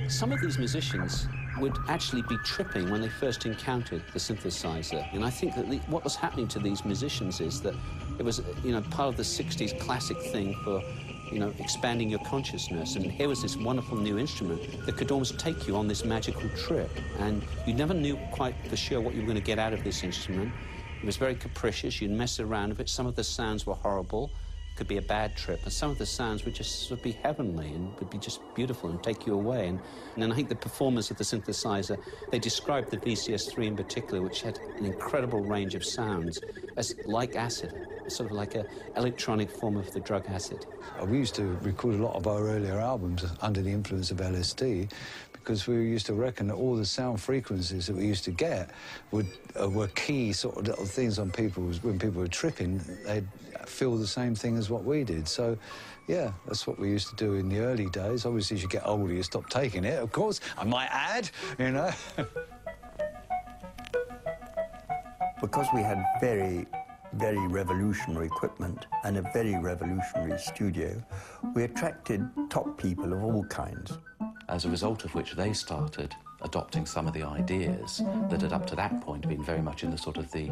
Some of these musicians would actually be tripping when they first encountered the synthesizer. And I think that what was happening to these musicians is that it was, part of the 60s classic thing for, expanding your consciousness. And here was this wonderful new instrument that could almost take you on this magical trip. And you never knew quite for sure what you were going to get out of this instrument. It was very capricious. You'd mess around with it. Some of the sounds were horrible. Could be a bad trip, and some of the sounds would just sort of be heavenly and would be just beautiful and take you away. And I think the performers of the synthesizer, they described the VCS3 in particular, which had an incredible range of sounds, as like acid, sort of like an electronic form of the drug acid. We used to record a lot of our earlier albums under the influence of LSD, because we used to reckon that all the sound frequencies that we used to get were key sort of little things on when people were tripping, they'd feel the same thing as what we did. So, yeah, that's what we used to do in the early days. Obviously, as you get older, you stop taking it, of course, I might add, Because we had very revolutionary equipment and a very revolutionary studio, we attracted top people of all kinds. As a result of which they started adopting some of the ideas that had up to that point been very much in the sort of the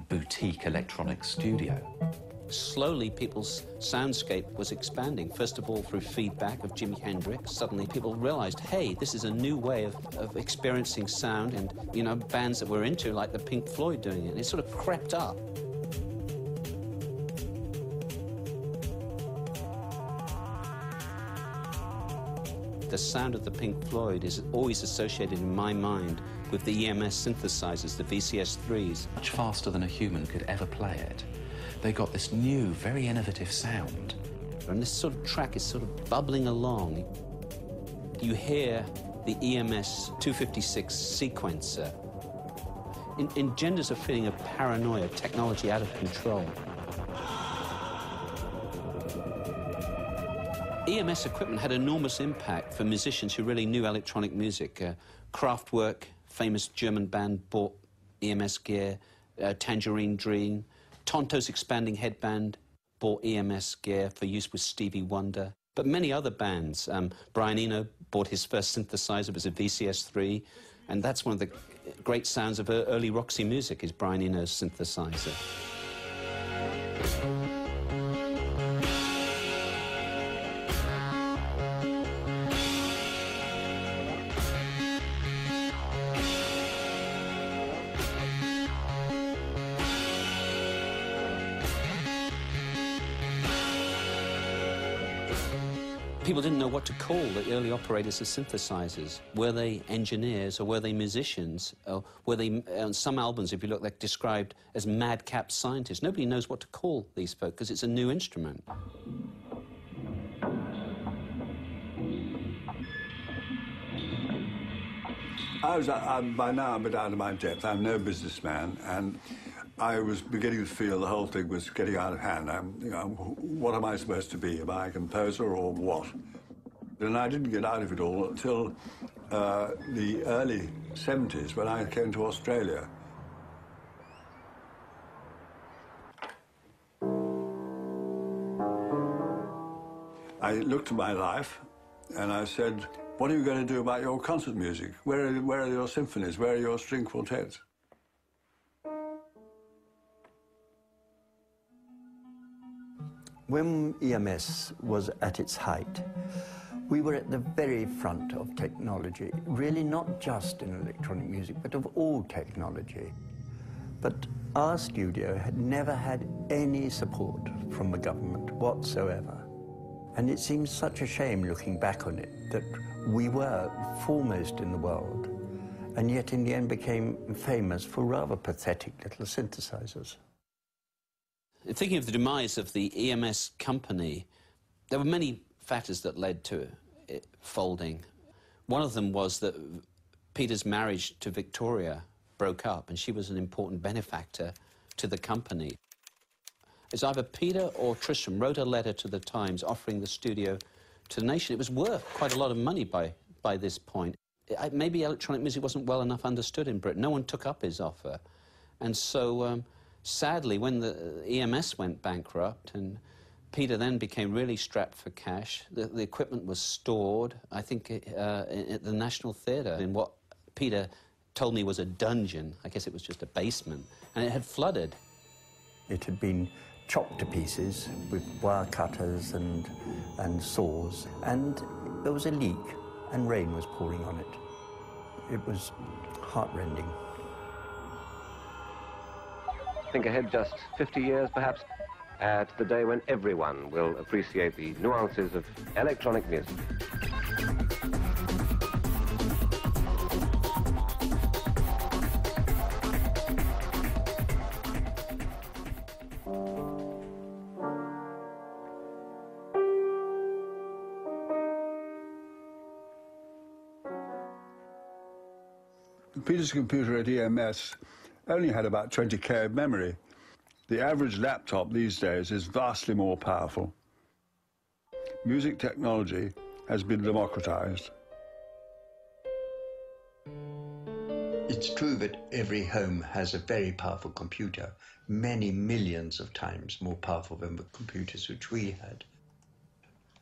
boutique electronic studio. Slowly, people's soundscape was expanding, first of all through feedback of Jimi Hendrix. Suddenly, people realized, hey, this is a new way of experiencing sound, and, bands that we're into, like the Pink Floyd doing it, and it sort of crept up. The sound of the Pink Floyd is always associated in my mind with the EMS synthesizers, the VCS3s. Much faster than a human could ever play it. They got this new, very innovative sound. And this sort of track is sort of bubbling along. You hear the EMS 256 sequencer. It engenders a feeling of paranoia, technology out of control. EMS equipment had enormous impact for musicians who really knew electronic music. Kraftwerk, famous German band, bought EMS gear. Tangerine Dream. Tonto's Expanding Headband bought EMS gear for use with Stevie Wonder. But many other bands, Brian Eno bought his first synthesizer, it was a VCS3, and that's one of the great sounds of early Roxy music, is Brian Eno's synthesizer. People didn't know what to call the early operators of synthesizers. Were they engineers or were they musicians? Or were they, on some albums, if you look, they're described as madcap scientists. Nobody knows what to call these folk because it's a new instrument. By now, I'm a bit out of my depth. I'm no businessman, and I was beginning to feel the whole thing was getting out of hand. What am I supposed to be? Am I a composer or what? And I didn't get out of it all until the early 70s, when I came to Australia. I looked at my life and I said, what are you going to do about your concert music? Where are your symphonies? Where are your string quartets? When EMS was at its height, we were at the very front of technology, really not just in electronic music, but of all technology. But our studio had never had any support from the government whatsoever. And it seems such a shame, looking back on it, that we were foremost in the world, and yet in the end became famous for rather pathetic little synthesizers. Thinking of the demise of the EMS company, there were many factors that led to it folding. One of them was that Peter's marriage to Victoria broke up, and she was an important benefactor to the company. It's either Peter or Tristram wrote a letter to the Times offering the studio to the nation. It was worth quite a lot of money by this point. Maybe electronic music wasn't well enough understood in Britain. No one took up his offer. And so, sadly, when the EMS went bankrupt and Peter then became really strapped for cash. The equipment was stored, I think, at the National Theatre, in what Peter told me was a dungeon. I guess it was just a basement, and it had flooded. It had been chopped to pieces with wire cutters and saws, and there was a leak, and rain was pouring on it. It was heartrending. Think ahead just 50 years, perhaps, to the day when everyone will appreciate the nuances of electronic music. Peter's computer at EMS only had about 20K of memory. The average laptop these days is vastly more powerful. Music technology has been democratized. It's true that every home has a very powerful computer, many millions of times more powerful than the computers which we had.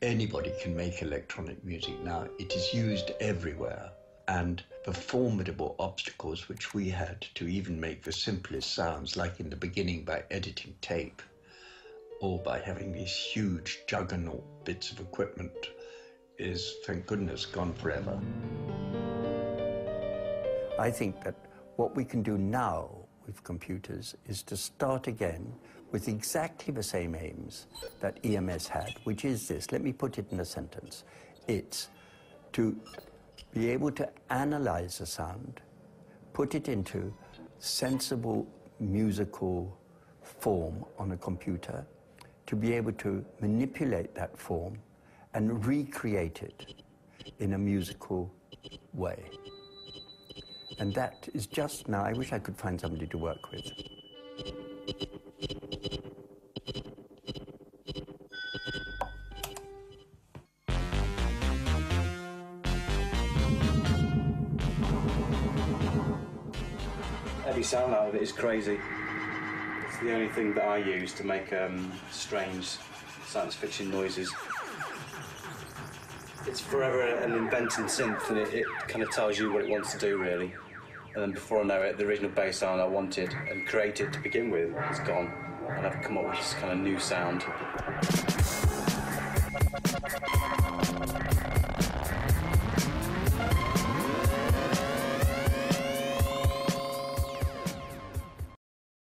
Anybody can make electronic music now. It is used everywhere. And the formidable obstacles which we had to even make the simplest sounds, like in the beginning by editing tape, or by having these huge juggernaut bits of equipment, is, thank goodness, gone forever. I think that what we can do now with computers is to start again with exactly the same aims that EMS had, which is this. Let me put it in a sentence. It's to be able to analyze the sound, put it into sensible musical form on a computer, to be able to manipulate that form and recreate it in a musical way. And that is just now, I wish I could find somebody to work with. Every sound out of it is crazy. It's the only thing that I use to make strange science fiction noises. It's forever an inventing synth, and it kind of tells you what it wants to do, really. And then before I know it, the original bass sound I wanted and created to begin with is gone, and I've come up with this kind of new sound.